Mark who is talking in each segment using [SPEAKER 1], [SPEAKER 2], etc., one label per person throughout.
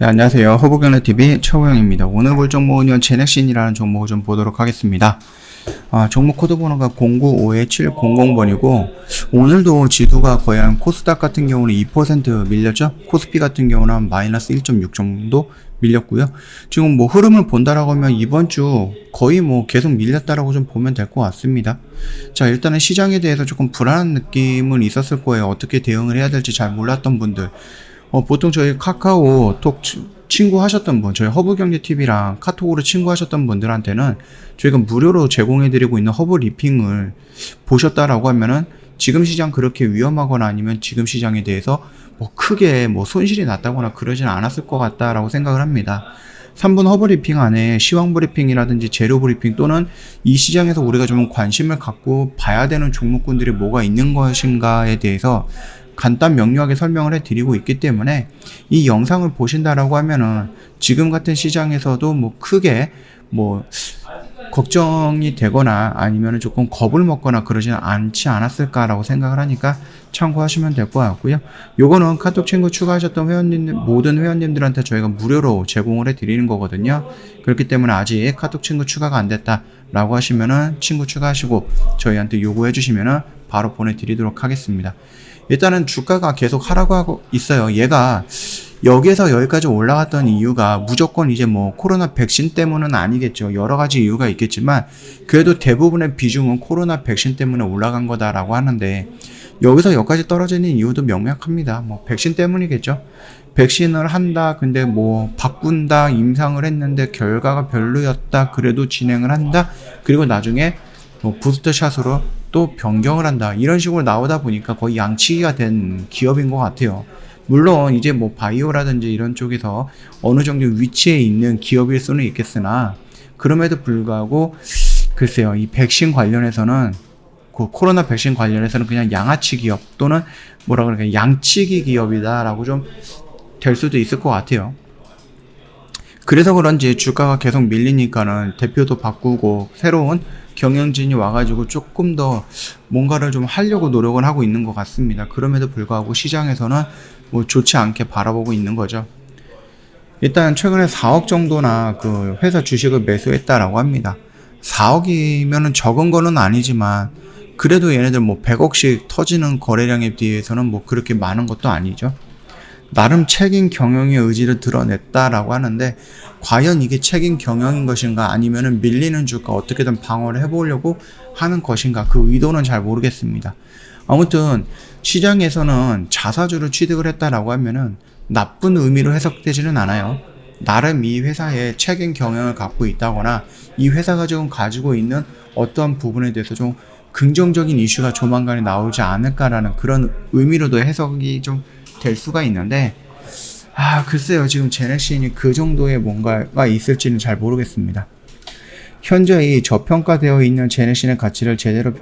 [SPEAKER 1] 네, 안녕하세요. 허브경제TV 최호영입니다. 오늘 볼 종목은요, 제넥신이라는 종목을 좀 보도록 하겠습니다. 종목 코드 번호가 0952-700번이고, 오늘도 지수가 거의 한 코스닥 같은 경우는 2% 밀렸죠? 코스피 같은 경우는 한 마이너스 1.6 정도 밀렸고요. 지금 뭐 흐름을 본다라고 하면 이번 주 거의 뭐 계속 밀렸다라고 좀 보면 될 것 같습니다. 자, 일단은 시장에 대해서 조금 불안한 느낌은 있었을 거예요. 어떻게 대응을 해야 될지 잘 몰랐던 분들. 보통 저희 카카오톡 친구 하셨던 분, 저희 허브경제TV랑 카톡으로 친구 하셨던 분들한테는 저희가 무료로 제공해드리고 있는 허브 리핑을 보셨다라고 하면은 지금 시장 그렇게 위험하거나 아니면 지금 시장에 대해서 뭐 크게 뭐 손실이 났다거나 그러진 않았을 것 같다라고 생각을 합니다. 3분 허브 리핑 안에 시황 브리핑이라든지 재료 브리핑 또는 이 시장에서 우리가 좀 관심을 갖고 봐야 되는 종목군들이 뭐가 있는 것인가에 대해서 간단 명료하게 설명을 해드리고 있기 때문에 이 영상을 보신다라고 하면은 지금 같은 시장에서도 뭐 크게 뭐 걱정이 되거나 아니면은 조금 겁을 먹거나 그러지는 않지 않았을까라고 생각을 하니까 참고하시면 될 것 같고요. 요거는 카톡 친구 추가하셨던 회원님, 모든 회원님들한테 저희가 무료로 제공을 해드리는 거거든요. 그렇기 때문에 아직 카톡 친구 추가가 안 됐다라고 하시면은 친구 추가하시고 저희한테 요구해 주시면은 바로 보내드리도록 하겠습니다. 일단은 주가가 계속 하라고 하고 있어요. 얘가 여기에서 여기까지 올라갔던 이유가 무조건 이제 뭐 코로나 백신 때문은 아니겠죠. 여러 가지 이유가 있겠지만 그래도 대부분의 비중은 코로나 백신 때문에 올라간 거다라고 하는데 여기서 여기까지 떨어지는 이유도 명확합니다. 뭐 백신 때문이겠죠. 백신을 한다, 근데 뭐 바꾼다, 임상을 했는데 결과가 별로였다, 그래도 진행을 한다, 그리고 나중에 뭐 부스터샷으로 또 변경을 한다, 이런 식으로 나오다 보니까 거의 양치기가 된 기업인 것 같아요. 물론 이제 뭐 바이오라든지 이런 쪽에서 어느 정도 위치에 있는 기업일 수는 있겠으나 그럼에도 불구하고 글쎄요, 이 백신 관련해서는 그 코로나 백신 관련해서는 그냥 양아치 기업 또는 뭐라 그럴까 양치기 기업이다라고 좀 될 수도 있을 것 같아요. 그래서 그런지 주가가 계속 밀리니까는 대표도 바꾸고 새로운 경영진이 와가지고 조금 더 뭔가를 좀 하려고 노력을 하고 있는 것 같습니다. 그럼에도 불구하고 시장에서는 뭐 좋지 않게 바라보고 있는 거죠. 일단 최근에 4억 정도나 그 회사 주식을 매수했다라고 합니다. 4억이면은 적은 거는 아니지만 그래도 얘네들 뭐 100억씩 터지는 거래량에 비해서는 뭐 그렇게 많은 것도 아니죠. 나름 책임 경영의 의지를 드러냈다라고 하는데 과연 이게 책임 경영인 것인가 아니면은 밀리는 주가 어떻게든 방어를 해보려고 하는 것인가, 그 의도는 잘 모르겠습니다. 아무튼 시장에서는 자사주를 취득을 했다라고 하면은 나쁜 의미로 해석되지는 않아요. 나름 이 회사의 책임 경영을 갖고 있다거나 이 회사가 지금 가지고 있는 어떠한 부분에 대해서 좀 긍정적인 이슈가 조만간에 나오지 않을까라는 그런 의미로도 해석이 좀 될 수가 있는데 글쎄요, 지금 제넥신이 그 정도의 뭔가가 있을지는 잘 모르겠습니다. 현재 이 저평가되어 있는 제넥신의 가치를 제대로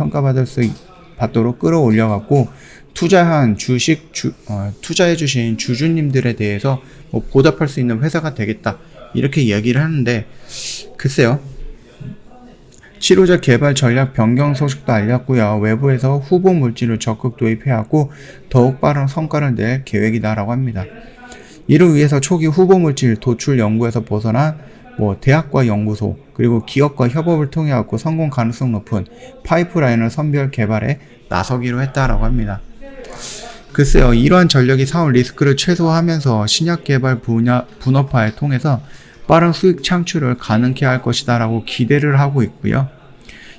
[SPEAKER 1] 받도록 끌어올려갖고 투자한 투자해주신 주주님들에 대해서 뭐 보답할 수 있는 회사가 되겠다, 이렇게 얘기를 하는데 글쎄요. 치료제 개발 전략 변경 소식도 알렸고요. 외부에서 후보 물질을 적극 도입해왔고 더욱 빠른 성과를 낼 계획이다라고 합니다. 이를 위해서 초기 후보 물질 도출 연구에서 벗어난 뭐 대학과 연구소 그리고 기업과 협업을 통해 갖고 성공 가능성 높은 파이프라인을 선별 개발에 나서기로 했다라고 합니다. 글쎄요, 이러한 전략이 사올 리스크를 최소화하면서 신약 개발 분업화를 통해서 빠른 수익 창출을 가능케 할 것이다 라고 기대를 하고 있고요.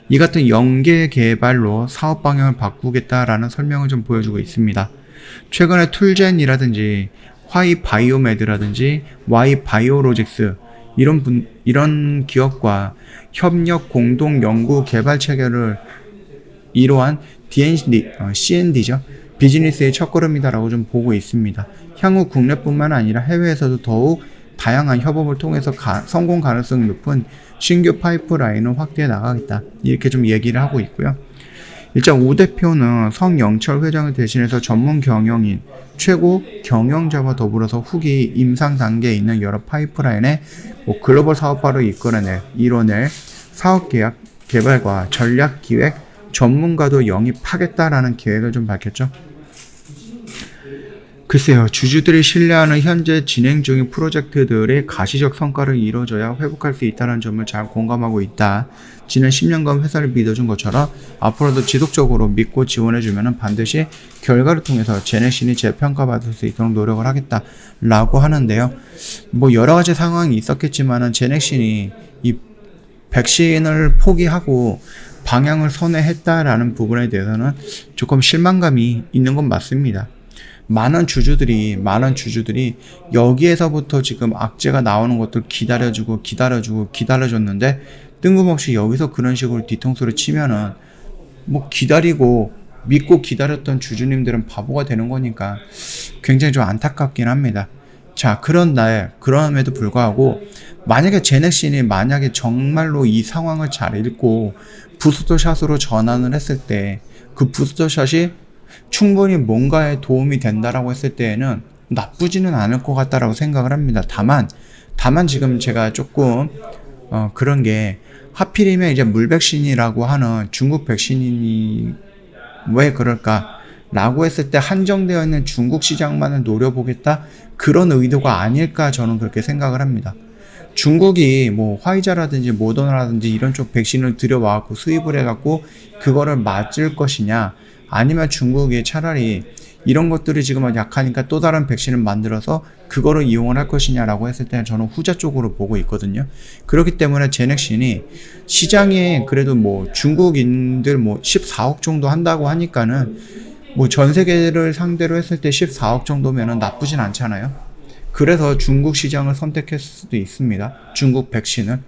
[SPEAKER 1] 이 같은 연계 개발로 사업 방향을 바꾸겠다라는 설명을 좀 보여주고 있습니다. 최근에 툴젠이라든지 화이바이오메드라든지 와이바이오로직스 이런 기업과 협력 공동 연구 개발 체계를 이러한 CND죠. 비즈니스의 첫걸음이다라고 좀 보고 있습니다. 향후 국내뿐만 아니라 해외에서도 더욱 다양한 협업을 통해서 성공 가능성이 높은 신규 파이프라인을 확대해 나가겠다, 이렇게 좀 얘기를 하고 있고요. 일단 우 대표는 성영철 회장을 대신해서 전문 경영인, 최고 경영자와 더불어서 후기 임상 단계에 있는 여러 파이프라인의 글로벌 사업화를 이뤄낼 사업 계약 개발과 전략 기획 전문가도 영입하겠다라는 계획을 좀 밝혔죠. 글쎄요, 주주들이 신뢰하는 현재 진행 중인 프로젝트들의 가시적 성과를 이뤄줘야 회복할 수 있다는 점을 잘 공감하고 있다. 지난 10년간 회사를 믿어준 것처럼 앞으로도 지속적으로 믿고 지원해주면 반드시 결과를 통해서 제넥신이 재평가받을 수 있도록 노력을 하겠다. 라고 하는데요. 뭐 여러 가지 상황이 있었겠지만은 제넥신이 이 백신을 포기하고 방향을 선회했다라는 부분에 대해서는 조금 실망감이 있는 건 맞습니다. 많은 주주들이 여기에서부터 지금 악재가 나오는 것들 기다려줬는데 뜬금없이 여기서 그런 식으로 뒤통수를 치면은 뭐 기다리고 믿고 기다렸던 주주님들은 바보가 되는 거니까 굉장히 좀 안타깝긴 합니다. 자, 그럼에도 불구하고 만약에 제넥신이 정말로 이 상황을 잘 읽고 부스터샷으로 전환을 했을 때 그 부스터샷이 충분히 뭔가에 도움이 된다라고 했을 때에는 나쁘지는 않을 것 같다라고 생각을 합니다. 다만 지금 제가 조금 그런 게 하필이면 이제 물백신이라고 하는 중국 백신이 왜 그럴까라고 했을 때 한정되어 있는 중국 시장만을 노려보겠다 그런 의도가 아닐까 저는 그렇게 생각을 합니다. 중국이 뭐 화이자라든지 모더나라든지 이런 쪽 백신을 들여와갖고 수입을 해갖고 그거를 맞을 것이냐 아니면 중국이 차라리 이런 것들이 지금 약하니까 또 다른 백신을 만들어서 그거를 이용을 할 것이냐라고 했을 때 저는 후자 쪽으로 보고 있거든요. 그렇기 때문에 제넥신이 시장에 그래도 뭐 중국인들 뭐 14억 정도 한다고 하니까는 뭐 전 세계를 상대로 했을 때 14억 정도면은 나쁘진 않잖아요. 그래서 중국 시장을 선택했을 수도 있습니다. 중국 백신을.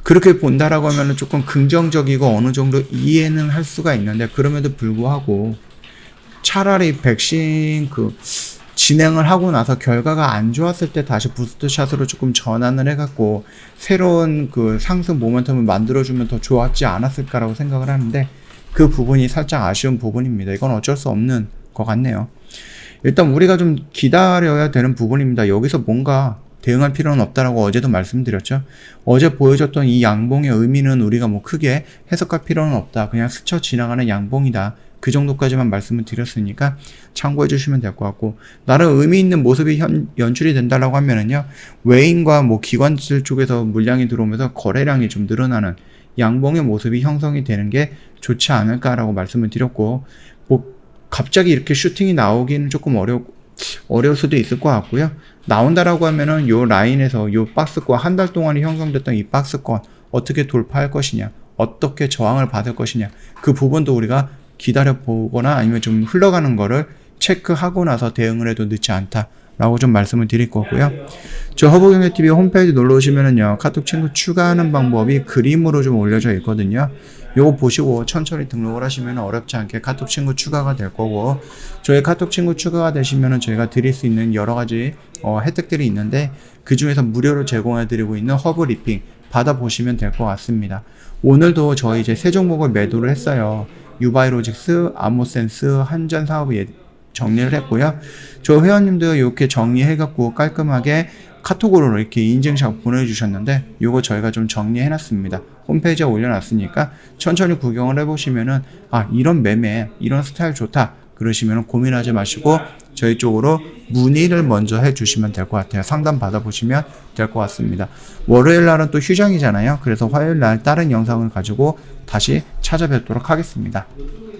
[SPEAKER 1] 그렇게 본다라고 하면은 조금 긍정적이고 어느 정도 이해는 할 수가 있는데 그럼에도 불구하고 차라리 백신 진행을 하고 나서 결과가 안 좋았을 때 다시 부스트샷으로 조금 전환을 해갖고 새로운 상승 모멘텀을 만들어주면 더 좋았지 않았을까라고 생각을 하는데 그 부분이 살짝 아쉬운 부분입니다. 이건 어쩔 수 없는 것 같네요. 일단 우리가 좀 기다려야 되는 부분입니다. 여기서 뭔가 대응할 필요는 없다라고 어제도 말씀드렸죠. 어제 보여줬던 이 양봉의 의미는 우리가 뭐 크게 해석할 필요는 없다. 그냥 스쳐 지나가는 양봉이다. 그 정도까지만 말씀을 드렸으니까 참고해 주시면 될 것 같고, 나름 의미 있는 모습이 연출이 된다라고 하면은요, 외인과 뭐 기관들 쪽에서 물량이 들어오면서 거래량이 좀 늘어나는 양봉의 모습이 형성이 되는 게 좋지 않을까라고 말씀을 드렸고, 뭐 갑자기 이렇게 슈팅이 나오기는 조금 어려울 수도 있을 것 같고요. 나온다라고 하면은 요 라인에서 요 박스권, 한 달 동안에 형성됐던 이 박스권 어떻게 돌파할 것이냐, 어떻게 저항을 받을 것이냐, 그 부분도 우리가 기다려보거나 아니면 좀 흘러가는 거를 체크하고 나서 대응을 해도 늦지 않다라고 좀 말씀을 드릴 거고요. 저 허브경제TV 홈페이지 놀러 오시면은요, 카톡 친구 추가하는 방법이 그림으로 좀 올려져 있거든요. 요거 보시고 천천히 등록을 하시면 어렵지 않게 카톡 친구 추가가 될 거고, 저희 카톡 친구 추가가 되시면은 저희가 드릴 수 있는 여러 가지 혜택들이 있는데, 그 중에서 무료로 제공해 드리고 있는 허브 리핑 받아보시면 될 것 같습니다. 오늘도 저희 이제 세 종목을 매도를 했어요. 유바이로직스, 아모센스, 한전 사업을 정리를 했고요. 저 회원님도 이렇게 정리해갖고 깔끔하게 카톡으로 이렇게 인증샷 보내주셨는데, 요거 저희가 좀 정리해놨습니다. 홈페이지에 올려놨으니까 천천히 구경을 해보시면은, 아, 이런 매매, 이런 스타일 좋다 그러시면은 고민하지 마시고 저희 쪽으로 문의를 먼저 해주시면 될 것 같아요. 상담 받아보시면 될 것 같습니다. 월요일 날은 또 휴장이잖아요. 그래서 화요일 날 다른 영상을 가지고 다시 찾아뵙도록 하겠습니다.